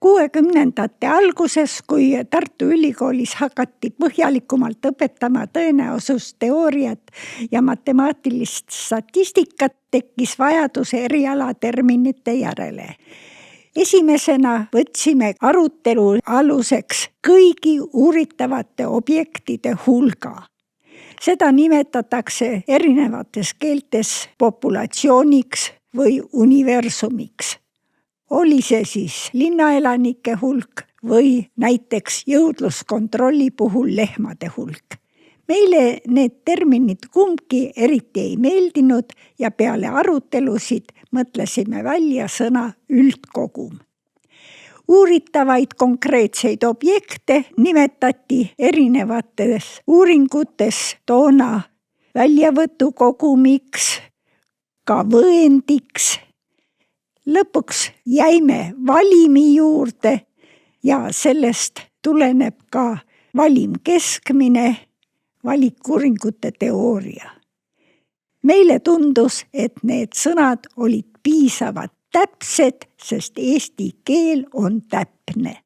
60ndate alguses, kui Tartu Ülikoolis hakati põhjalikumalt õpetama tõenäosusteooriat ja matemaatilist statistikat, tekkis vajadus erialaterminite järele. Esimesena võtsime arutelu aluseks kõigi uuritavate objektide hulga. Seda nimetatakse erinevates keeltes populatsiooniks või universumiks. Oli see siis linnaelanike hulk või näiteks jõudluskontrolli puhul lehmade hulk. Meile need terminid kumbki eriti ei meeldinud ja peale arutelusid mõtlesime välja sõna üldkogum. Uuritavaid konkreetseid objekte nimetati erinevates uuringutes toona väljavõtukogumiks, ka võendiks. Lõpuks jäime valimi juurde ja sellest tuleneb ka valimkeskmine, valikuuringute teooria. Meile tundus, et need sõnad olid piisavalt täpsed, sest eesti keel on täpne.